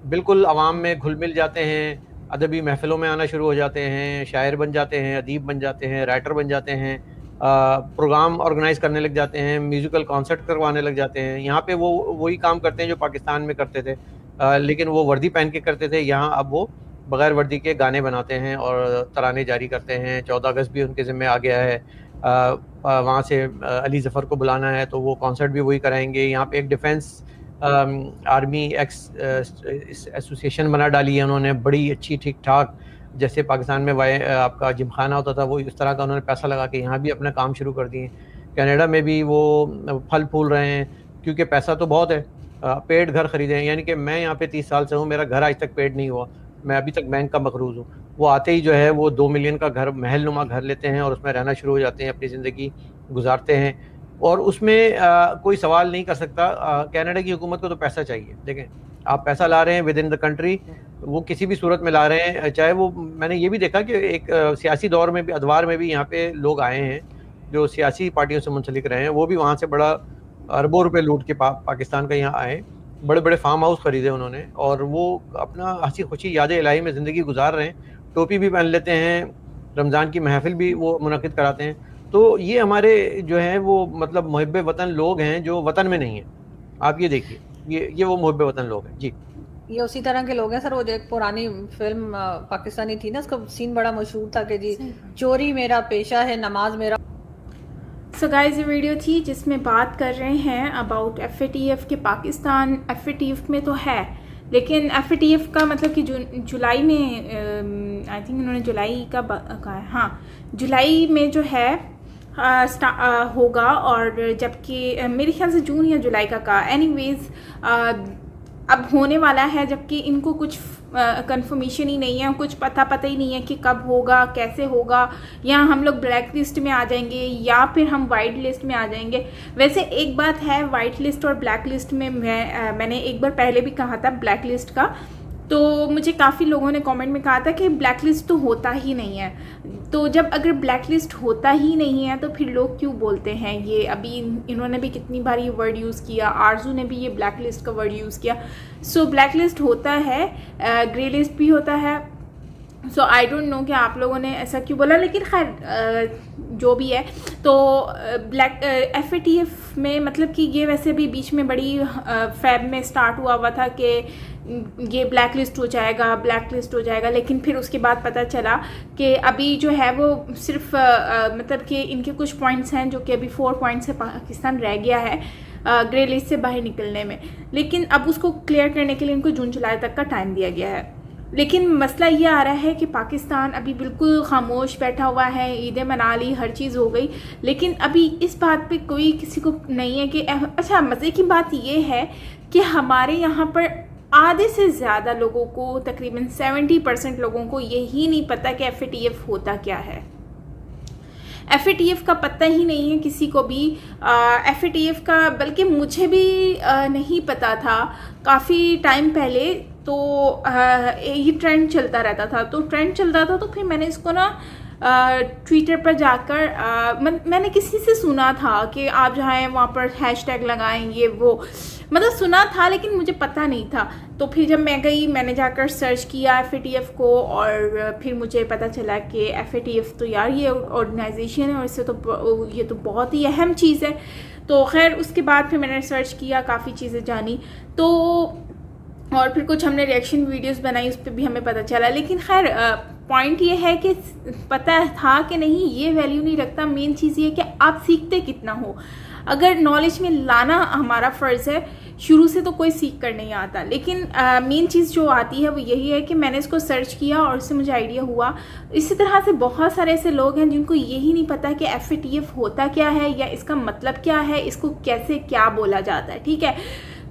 बिल्कुल आवाम में घुल मिल जाते हैं, अदबी महफिलों में आना शुरू हो जाते हैं, शायर बन जाते हैं, अदीब बन जाते हैं, राइटर बन जाते हैं, प्रोग्राम ऑर्गेनाइज करने लग जाते हैं, म्यूज़िकल कॉन्सर्ट करवाने लग जाते हैं। यहाँ पे वो वही काम करते हैं जो पाकिस्तान में करते थे, लेकिन वो वर्दी पहन के करते थे। यहाँ अब वो बग़ैर वर्दी के गाने बनाते हैं और तराने जारी करते हैं। 14 अगस्त भी उनके ज़िम्मे आ गया है, वहाँ से अली ज़फ़र को बुलाना है तो वो कॉन्सर्ट भी वही कराएंगे। यहाँ पे एक डिफेंस आर्मी एक्स एसोसिएशन बना डाली है उन्होंने, बड़ी अच्छी ठीक ठाक, जैसे पाकिस्तान में आपका जिमखाना होता था वो इस तरह का उन्होंने पैसा लगा के यहाँ भी अपना काम शुरू कर दिए। कनाडा में भी वो फल फूल रहे हैं क्योंकि पैसा तो बहुत है, पेड घर खरीदे हैं। यानी कि मैं यहाँ पे 30 साल से हूँ, मेरा घर आज तक पेड नहीं हुआ, मैं अभी तक बैंक का मकरूज़ हूँ। वो आते ही जो है वो 2 मिलियन का घर, महल नुमा घर लेते हैं और उसमें रहना शुरू हो जाते हैं, अपनी ज़िंदगी गुजारते हैं और उसमें कोई सवाल नहीं कर सकता। कनाडा की हुकूमत को तो पैसा चाहिए। देखें आप पैसा ला रहे हैं विद इन द कंट्री, वो किसी भी सूरत में ला रहे हैं, चाहे वो, मैंने ये भी देखा कि एक सियासी दौर में भी, अदवार में भी यहाँ पे लोग आए हैं जो सियासी पार्टियों से मुंसलिक रहे हैं, वो भी वहाँ से बड़ा अरबों रुपए लूट के पाकिस्तान का यहाँ आए, बड़े बड़े फार्म हाउस खरीदे उन्होंने और वो अपना हंसी खुशी याद इलाही में ज़िंदगी गुजार रहे हैं। टोपी भी पहन लेते हैं, रमज़ान की महफिल भी वो मुनक़िद कराते हैं। तो ये हमारे जो हैं वो मतलब मुहिब्बे वतन लोग हैं जो वतन में नहीं हैं। आप ये देखिए, ये वो मुहिब्बे वतन लोग हैं। जी, ये उसी तरह के लोग हैं सर। वो जो एक पुरानी फिल्म पाकिस्तानी थी ना, उसका सीन बड़ा मशहूर था कि जी चोरी मेरा पेशा है, नमाज मेरा। सो गाइस ये वीडियो थी जिसमें बात कर रहे हैं अबाउट FATF के। पाकिस्तान FATF में तो है, लेकिन FATF का मतलब कि जुलाई में, आई थिंक उन्होंने जुलाई का कहा है, हाँ जुलाई में जो है होगा, और जबकि मेरे ख्याल से जून या जुलाई का कहा। एनीवेज अब होने वाला है, जबकि इनको कुछ कंफर्मेशन ही नहीं है, कुछ पता ही नहीं है कि कब होगा, कैसे होगा, या हम लोग ब्लैक लिस्ट में आ जाएंगे या फिर हम वाइट लिस्ट में आ जाएंगे। वैसे एक बात है, वाइट लिस्ट और ब्लैक लिस्ट में मैंने एक बार पहले भी कहा था ब्लैक लिस्ट का, तो मुझे काफ़ी लोगों ने कमेंट में कहा था कि ब्लैक लिस्ट तो होता ही नहीं है। तो जब अगर ब्लैक लिस्ट होता ही नहीं है तो फिर लोग क्यों बोलते हैं ये? अभी इन्होंने भी कितनी बार ये वर्ड यूज़ किया, आरजू ने भी ये ब्लैक लिस्ट का वर्ड यूज़ किया। सो ब्लैक लिस्ट होता है, ग्रे लिस्ट भी होता है। सो आई डोंट नो कि आप लोगों ने ऐसा क्यों बोला, लेकिन खैर जो भी है। तो ब्लैक FATF में मतलब कि ये वैसे भी बीच में बड़ी फेब में स्टार्ट हुआ था कि ये ब्लैक लिस्ट हो जाएगा, ब्लैक लिस्ट हो जाएगा, लेकिन फिर उसके बाद पता चला कि अभी जो है वो सिर्फ मतलब कि इनके कुछ पॉइंट्स हैं जो कि अभी 4 पॉइंट्स से पाकिस्तान रह गया है ग्रे लिस्ट से बाहर निकलने में। लेकिन अब उसको क्लियर करने के लिए इनको जून जुलाई तक का टाइम दिया गया है। लेकिन मसला ये आ रहा है कि पाकिस्तान अभी बिल्कुल खामोश बैठा हुआ है, ईदें मना ली, हर चीज़ हो गई, लेकिन अभी इस बात पे कोई किसी को नहीं है कि अच्छा। मज़े की बात ये है कि हमारे यहाँ पर आधे से ज़्यादा लोगों को, तकरीबन 70% लोगों को यही नहीं पता कि FATF होता क्या है। FATF का पता ही नहीं है किसी को भी। FATF का बल्कि मुझे भी नहीं पता था काफ़ी टाइम पहले। तो ये ट्रेंड चलता रहता था, तो फिर मैंने इसको ना ट्विटर पर जाकर मैंने किसी से सुना था कि आप जाएँ वहाँ पर हैशटैग लगाएं ये वो, मतलब सुना था लेकिन मुझे पता नहीं था। तो फिर जब मैं गई, मैंने जाकर सर्च किया FATF को, और फिर मुझे पता चला कि FATF तो यार ये ऑर्गेनाइजेशन है और इससे तो ये तो बहुत ही अहम चीज़ है। तो खैर उसके बाद फिर मैंने सर्च किया, काफ़ी चीज़ें जानी, तो और फिर कुछ हमने रिएक्शन वीडियोस बनाई, उस पर भी हमें पता चला। लेकिन खैर पॉइंट ये है कि पता था कि नहीं, ये वैल्यू नहीं रखता। मेन चीज़ ये है कि आप सीखते कितना हो। अगर नॉलेज में लाना हमारा फ़र्ज़ है, शुरू से तो कोई सीख कर नहीं आता, लेकिन मेन चीज़ जो आती है वो यही है कि मैंने इसको सर्च किया और उससे मुझे आइडिया हुआ। इसी तरह से बहुत सारे ऐसे लोग हैं जिनको यही नहीं पता कि FATF होता क्या है या इसका मतलब क्या है, इसको कैसे क्या बोला जाता है, ठीक है,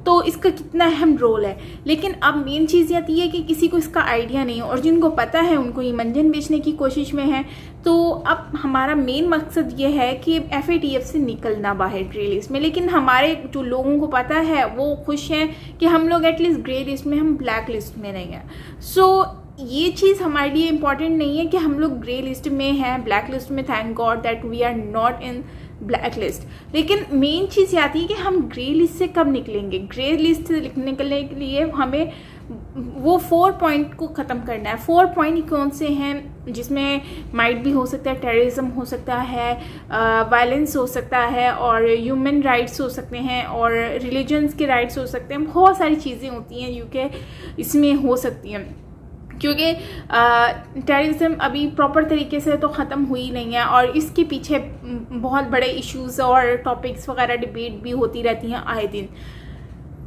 तो इसका कितना अहम रोल है। लेकिन अब मेन चीज़ आती है कि किसी को इसका आइडिया नहीं, और जिनको पता है उनको ये मंजन बेचने की कोशिश में है। तो अब हमारा मेन मकसद ये है कि FATF से निकलना बाहर ग्रे लिस्ट में। लेकिन हमारे जो लोगों को पता है वो खुश हैं कि हम लोग एटलीस्ट ग्रे लिस्ट में, हम ब्लैक लिस्ट में नहीं हैं। सो ये चीज़ हमारे लिए इम्पॉर्टेंट नहीं है कि हम लोग ग्रे लिस्ट में हैं, ब्लैक लिस्ट में, thank God that we are not in black list. लेकिन मेन चीज़ ये आती है कि हम ग्रे लिस्ट से कब निकलेंगे। ग्रे लिस्ट से निकलने के लिए हमें वो 4 पॉइंट को ख़त्म करना है। 4 पॉइंट कौन से हैं, जिसमें माइट भी हो सकता है, टेररिज्म हो सकता है, वायलेंस हो सकता है, और ह्यूमन राइट्स हो सकते हैं, और रिलीजन्स के राइट्स हो सकते हैं। बहुत सारी चीज़ें होती हैं जो कि इसमें हो सकती हैं, क्योंकि टेररिज्म अभी प्रॉपर तरीके से तो ख़त्म हुई नहीं है, और इसके पीछे बहुत बड़े इश्यूज़ और टॉपिक्स वगैरह डिबेट भी होती रहती हैं आए दिन।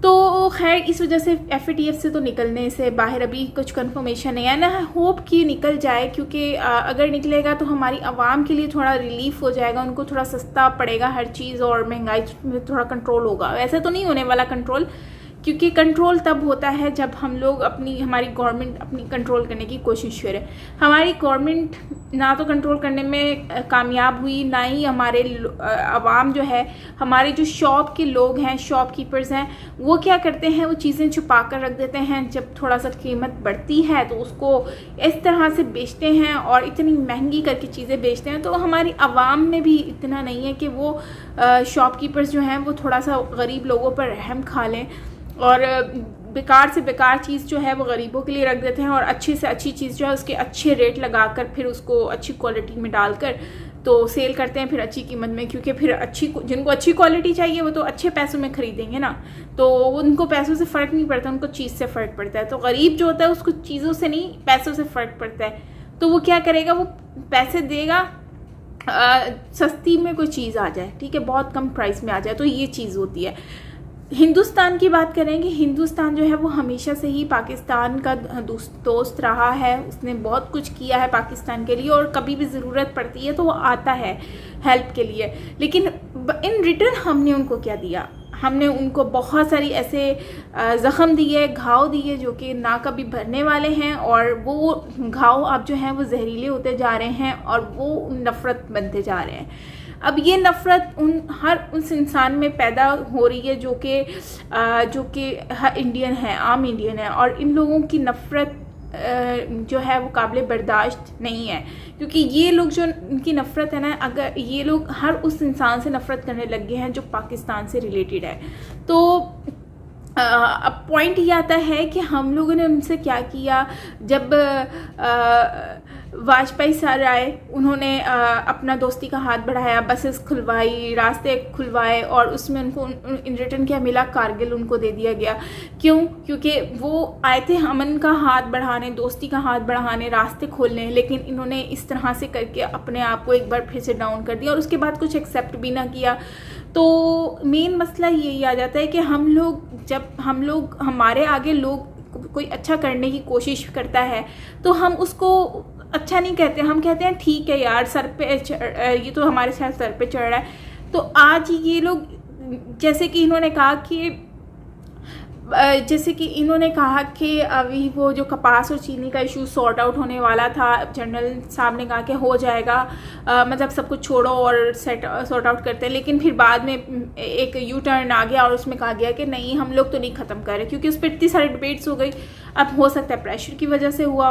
तो खैर इस वजह से FATF से तो निकलने से बाहर अभी कुछ कंफर्मेशन नहीं है ना, होप कि निकल जाए, क्योंकि अगर निकलेगा तो हमारी आवाम के लिए थोड़ा रिलीफ हो जाएगा, उनको थोड़ा सस्ता पड़ेगा हर चीज़, और महंगाई में थोड़ा कंट्रोल होगा। वैसे तो नहीं होने वाला कंट्रोल, क्योंकि कंट्रोल तब होता है जब हम लोग हमारी गवर्नमेंट अपनी कंट्रोल करने की कोशिश करे। हमारी गवर्नमेंट ना तो कंट्रोल करने में कामयाब हुई, ना ही हमारे आवाम जो है, हमारे जो शॉप के लोग हैं, शॉपकीपर्स हैं, वो क्या करते हैं, वो चीज़ें छुपा कर रख देते हैं। जब थोड़ा सा कीमत बढ़ती है तो उसको इस तरह से बेचते हैं और इतनी महंगी करके चीज़ें बेचते हैं। तो हमारी आवाम में भी इतना नहीं है कि वो शॉपकीपर्स जो हैं वो थोड़ा सा गरीब लोगों पर रहम खा लें, और बेकार से बेकार चीज़ जो है वो गरीबों के लिए रख देते हैं, और अच्छी से अच्छी चीज़ जो है उसके अच्छे रेट लगाकर फिर उसको अच्छी क्वालिटी में डालकर तो सेल करते हैं फिर अच्छी कीमत में। क्योंकि फिर जिनको अच्छी क्वालिटी चाहिए वो तो अच्छे पैसों में ख़रीदेंगे ना, तो उनको पैसों से फ़र्क नहीं पड़ता, उनको चीज़ से फ़र्क पड़ता है। तो गरीब जो होता है उसको चीज़ों से नहीं, पैसों से फ़र्क पड़ता है। तो वो क्या करेगा, वो पैसे देगा, सस्ती में कोई चीज़ आ जाए, ठीक है, बहुत कम प्राइस में आ जाए। तो ये चीज़ होती है। हिंदुस्तान की बात करेंगे, हिंदुस्तान जो है वो हमेशा से ही पाकिस्तान का दोस्त रहा है। उसने बहुत कुछ किया है पाकिस्तान के लिए, और कभी भी ज़रूरत पड़ती है तो वो आता है हेल्प के लिए। लेकिन इन रिटर्न हमने उनको क्या दिया, हमने उनको बहुत सारी ऐसे ज़ख़म दिए, घाव दिए जो कि ना कभी भरने वाले हैं, और वो घाव अब जो हैं वो जहरीले होते जा रहे हैं, और वो नफ़रत बनते जा रहे हैं। अब ये नफ़रत हर उस इंसान में पैदा हो रही है जो कि हर इंडियन है, आम इंडियन है, और इन लोगों की नफ़रत जो है वो काबिल बर्दाश्त नहीं है। क्योंकि ये लोग जो इनकी नफ़रत है ना, अगर ये लोग हर उस इंसान से नफ़रत करने लग गए हैं जो पाकिस्तान से रिलेटेड है। तो अब पॉइंट ये आता है कि हम लोगों ने उनसे क्या किया। जब वाजपेयी सर आए, उन्होंने अपना दोस्ती का हाथ बढ़ाया, बसेस खुलवाई, रास्ते खुलवाए, और उसमें उनको इन रिटर्न क्या मिला, कारगिल उनको दे दिया गया। क्यों? क्योंकि वो आए थे अमन का हाथ बढ़ाने, दोस्ती का हाथ बढ़ाने, रास्ते खोलने, लेकिन इन्होंने इस तरह से करके अपने आप को एक बार फिर से डाउन कर दिया, और उसके बाद कुछ एक्सेप्ट भी ना किया। तो मेन मसला यही आ जाता है कि जब हम लोग हमारे आगे लोग कोई अच्छा करने की कोशिश करता है तो हम उसको अच्छा नहीं कहते, हम कहते हैं ठीक है यार, सर पे ये तो हमारे साथ सर पे चढ़ रहा है। तो आज ये लोग जैसे कि इन्होंने कहा कि अभी वो जो कपास और चीनी का इशू सॉर्ट आउट होने वाला था, जनरल साहब ने कहा कि हो जाएगा, मतलब सब कुछ छोड़ो और सॉर्ट आउट करते हैं। लेकिन फिर बाद में एक यू टर्न आ गया और उसमें कहा गया कि नहीं, हम लोग तो नहीं ख़त्म कर रहे, क्योंकि उस पर इतनी सारी डिबेट्स हो गई। अब हो सकता है प्रेशर की वजह से हुआ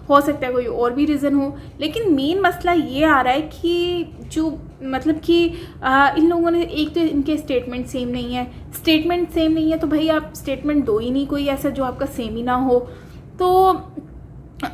हो सकता है कोई और भी रीज़न हो, लेकिन मेन मसला ये आ रहा है कि जो मतलब कि इन लोगों ने, एक तो इनके स्टेटमेंट सेम नहीं है, स्टेटमेंट सेम नहीं है तो भाई आप स्टेटमेंट दो ही नहीं कोई ऐसा जो आपका सेम ही ना हो। तो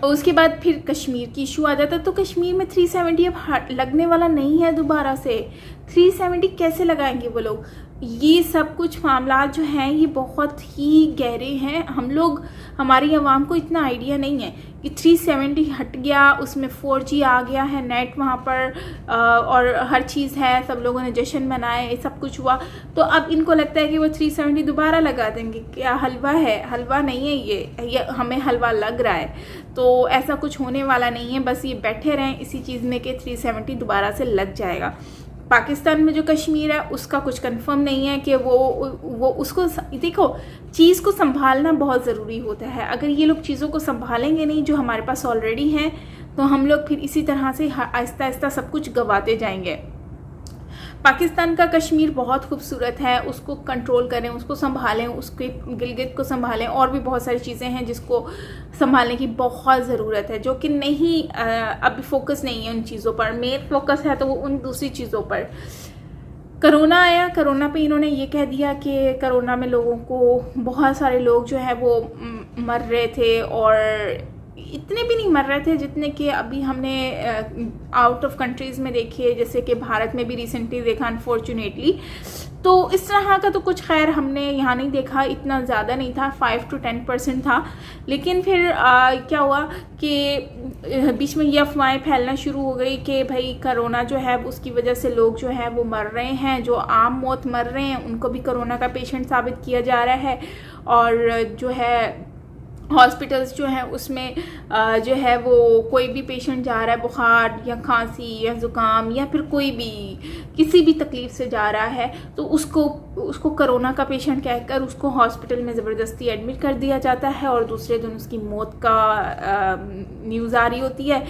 उसके बाद फिर कश्मीर की इशू आ जाता है, तो कश्मीर में 370 अब लगने वाला नहीं है दोबारा से। 370 कैसे लगाएंगे वो लोग? ये सब कुछ मामला जो हैं ये बहुत ही गहरे हैं। हम लोग, हमारी आवाम को इतना आइडिया नहीं है कि 370 हट गया, उसमें 4G आ गया है, नेट वहाँ पर और हर चीज़ है, सब लोगों ने जश्न मनाए, ये सब कुछ हुआ। तो अब इनको लगता है कि वो 370 दोबारा लगा देंगे। क्या हलवा है? हलवा नहीं है ये हमें हलवा लग रहा है। तो ऐसा कुछ होने वाला नहीं है, बस ये बैठे रहें इसी चीज़ में कि 370 दोबारा से लग जाएगा। पाकिस्तान में जो कश्मीर है उसका कुछ कंफर्म नहीं है कि वो उसको, देखो चीज़ को संभालना बहुत ज़रूरी होता है। अगर ये लोग चीज़ों को संभालेंगे नहीं जो हमारे पास ऑलरेडी हैं, तो हम लोग फिर इसी तरह से आहिस्ता आहिस्ता सब कुछ गंवाते जाएंगे। पाकिस्तान का कश्मीर बहुत खूबसूरत है, उसको कंट्रोल करें, उसको संभालें, उसके गिलगित को संभालें, और भी बहुत सारी चीज़ें हैं जिसको संभालने की बहुत ज़रूरत है, जो कि नहीं अभी फोकस नहीं है उन चीज़ों पर। मेन फोकस है तो वो उन दूसरी चीज़ों पर। करोना आया, करोना पे इन्होंने ये कह दिया कि करोना में लोगों को, बहुत सारे लोग जो है वो मर रहे थे, और इतने भी नहीं मर रहे थे जितने कि अभी हमने आउट ऑफ कंट्रीज़ में देखे, जैसे कि भारत में भी रिसेंटली देखा अनफॉर्चुनेटली। तो इस तरह का तो कुछ खैर हमने यहाँ नहीं देखा, इतना ज़्यादा नहीं था, 5 to 10% था। लेकिन फिर क्या हुआ कि बीच में ये अफवाहें फैलना शुरू हो गई कि भाई कोरोना जो है उसकी वजह से लोग जो है वो मर रहे हैं, जो आम मौत मर रहे हैं उनको भी कोरोना का पेशेंट साबित किया जा रहा है। और जो है हॉस्पिटल्स जो हैं उसमें जो है वो कोई भी पेशेंट जा रहा है बुखार या खांसी या ज़ुकाम या फिर कोई भी किसी भी तकलीफ़ से जा रहा है, तो उसको कोरोना का पेशेंट कहकर उसको हॉस्पिटल में ज़बरदस्ती एडमिट कर दिया जाता है, और दूसरे दिन उसकी मौत का न्यूज़ आ रही होती है।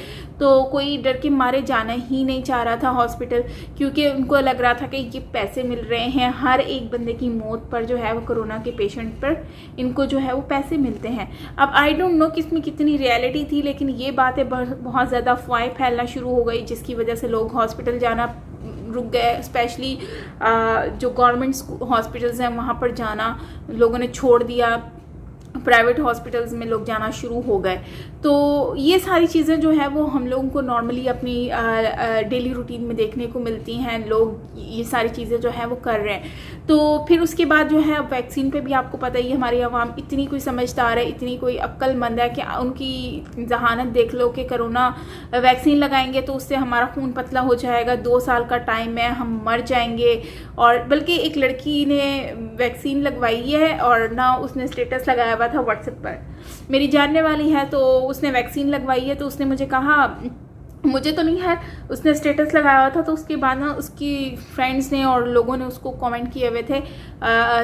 तो कोई डर के मारे जाना ही नहीं चाह रहा था हॉस्पिटल, क्योंकि उनको लग रहा था कि ये पैसे मिल रहे हैं, हर एक बंदे की मौत पर जो है वो कोरोना के पेशेंट पर इनको जो है वो पैसे मिलते हैं। अब आई डोंट नो कि इसमें कितनी रियलिटी थी, लेकिन ये बातें बहुत ज़्यादा अफवाहें फैलना शुरू हो गई, जिसकी वजह से लोग हॉस्पिटल जाना रुक गए। स्पेशली जो गवर्नमेंट हॉस्पिटल्स हैं वहाँ पर जाना लोगों ने छोड़ दिया, प्राइवेट हॉस्पिटल्स में लोग जाना शुरू हो गए। तो ये सारी चीज़ें जो है वो हम लोगों को नॉर्मली अपनी डेली रूटीन में देखने को मिलती हैं, लोग ये सारी चीज़ें जो है वो कर रहे हैं। तो फिर उसके बाद जो है वैक्सीन पे भी आपको पता ही, हमारी आवाम इतनी कोई समझदार है, इतनी कोई अक्लमंद है कि उनकी जहानत देख लो कि कोरोना वैक्सीन लगाएंगे तो उससे हमारा खून पतला हो जाएगा, 2 साल का टाइम है, हम मर जाएंगे। और बल्कि एक लड़की ने वैक्सीन लगवाई है और ना उसने स्टेटस लगाया हुआ था व्हाट्सएप पर, मेरी जानने वाली है, तो उसने वैक्सीन लगवाई है, तो उसने मुझे कहा, मुझे तो नहीं है, उसने स्टेटस लगाया हुआ था। तो उसके बाद ना उसकी फ्रेंड्स ने और लोगों ने उसको कमेंट किए हुए थे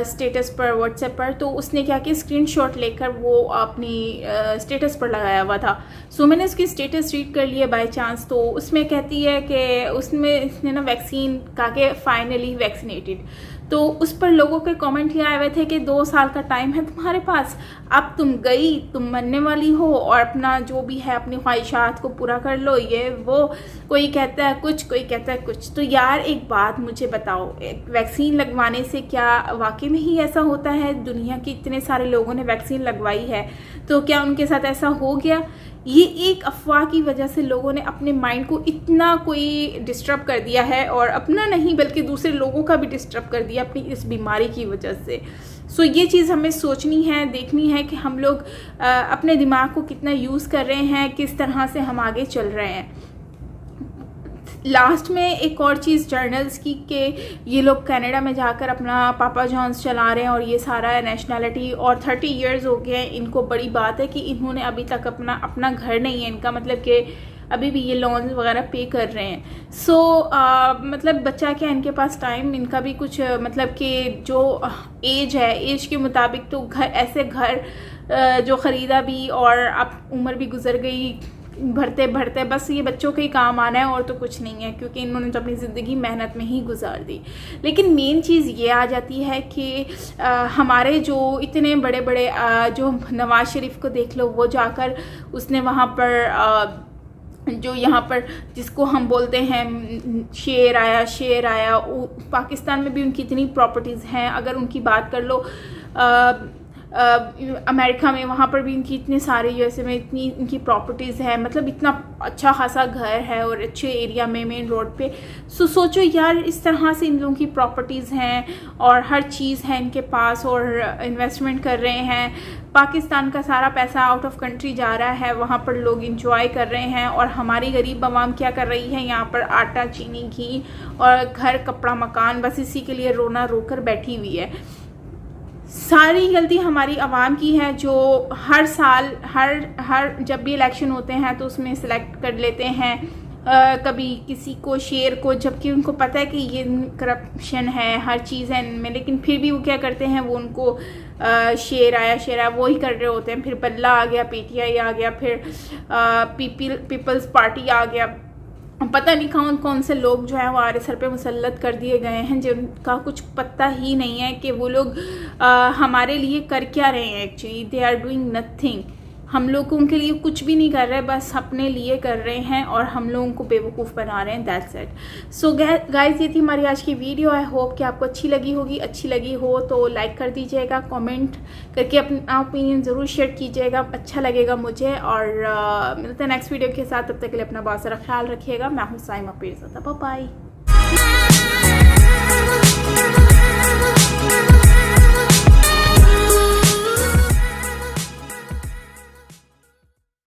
स्टेटस पर व्हाट्सएप पर, तो उसने क्या किया, स्क्रीनशॉट लेकर वो अपनी स्टेटस पर लगाया हुआ था। सो मैंने उसकी स्टेटस रीड कर लिया बाय चांस, तो उसमें कहती है कि उसने ना वैक्सीन कहा कि फाइनली वैक्सीनेटेड। तो उस पर लोगों के कमेंट ये आए हुए थे कि 2 साल का टाइम है तुम्हारे पास, अब तुम गई, तुम मरने वाली हो, और अपना जो भी है अपनी ख्वाहिशात को पूरा कर लो, ये वो, कोई कहता है कुछ, कोई कहता है कुछ। तो यार एक बात मुझे बताओ, वैक्सीन लगवाने से क्या वाकई में ही ऐसा होता है? दुनिया के इतने सारे लोगों ने वैक्सीन लगवाई है, तो क्या उनके साथ ऐसा हो गया? ये एक अफवाह की वजह से लोगों ने अपने माइंड को इतना कोई डिस्टर्ब कर दिया है, और अपना नहीं बल्कि दूसरे लोगों का भी डिस्टर्ब कर दिया अपनी इस बीमारी की वजह से। सो ये चीज़ हमें सोचनी है, देखनी है कि हम लोग अपने दिमाग को कितना यूज़ कर रहे हैं, किस तरह से हम आगे चल रहे हैं। लास्ट में एक और चीज़ जर्नल्स की, कि ये लोग कनाडा में जाकर अपना पापा जॉन्स चला रहे हैं, और ये सारा नेशनैलिटी, और 30 इयर्स हो गए हैं इनको। बड़ी बात है कि इन्होंने अभी तक अपना घर नहीं है इनका, मतलब कि अभी भी ये लोन वगैरह पे कर रहे हैं। सो मतलब बच्चा क्या, इनके पास टाइम, इनका भी कुछ मतलब कि जो एज है, एज के मुताबिक तो घर, ऐसे घर जो ख़रीदा भी, और अब उम्र भी गुजर गई, भरते भरते बस ये बच्चों के ही काम आना है और तो कुछ नहीं है, क्योंकि इन्होंने तो अपनी ज़िंदगी मेहनत में ही गुजार दी। लेकिन मेन चीज़ ये आ जाती है कि हमारे जो इतने बड़े बड़े जो नवाज शरीफ को देख लो, वो जाकर उसने वहाँ पर जो यहाँ पर जिसको हम बोलते हैं शेर आया, पाकिस्तान में भी उनकी इतनी प्रॉपर्टीज़ हैं। अगर उनकी बात कर लो अमेरिका में, वहाँ पर भी इनकी इतने सारे, यूएसए में इतनी इनकी प्रॉपर्टीज़ है, मतलब इतना अच्छा खासा घर है और अच्छे एरिया में, मेन रोड पे। सोचो यार, इस तरह से इन लोगों की प्रॉपर्टीज़ हैं और हर चीज़ है इनके पास और इन्वेस्टमेंट कर रहे हैं। पाकिस्तान का सारा पैसा आउट ऑफ कंट्री जा रहा है, वहाँ पर लोग इंजॉय कर रहे हैं और हमारी गरीब आवाम क्या कर रही है, यहाँ पर आटा, चीनी, घी और घर, कपड़ा, मकान, बस इसी के लिए रोना रोकर बैठी हुई है। सारी गलती हमारी आवाम की है, जो हर साल हर जब भी इलेक्शन होते हैं तो उसमें सिलेक्ट कर लेते हैं कभी किसी को, शेर को, जबकि उनको पता है कि ये करप्शन है, हर चीज़ है इनमें, लेकिन फिर भी वो क्या करते हैं, वो उनको शेर आया वो ही कर रहे होते हैं। फिर बल्ला आ गया, पीटीआई आ गया, फिर पीपल्स पार्टी आ गया, पता नहीं कौन कौन से लोग जो है वो हमारे सर पे मुसल्लत कर दिए गए हैं, जिनका कुछ पता ही नहीं है कि वो लोग हमारे लिए कर क्या रहे हैं। Actually they are doing nothing. हम लोगों के लिए कुछ भी नहीं कर रहे, बस अपने लिए कर रहे हैं और हम लोगों को बेवकूफ़ बना रहे हैं। That's it. सो गाइस, ये थी हमारी आज की वीडियो। आई होप कि आपको अच्छी लगी होगी। अच्छी लगी हो तो लाइक कर दीजिएगा, कमेंट करके अपना ओपिनियन ज़रूर शेयर कीजिएगा, अच्छा लगेगा मुझे। और मिलते हैं नेक्स्ट वीडियो के साथ। तब तक के लिए अपना बहुत सारा ख्याल रखिएगा। मैं हूँ साइमा पीरज़ादा। Bye bye.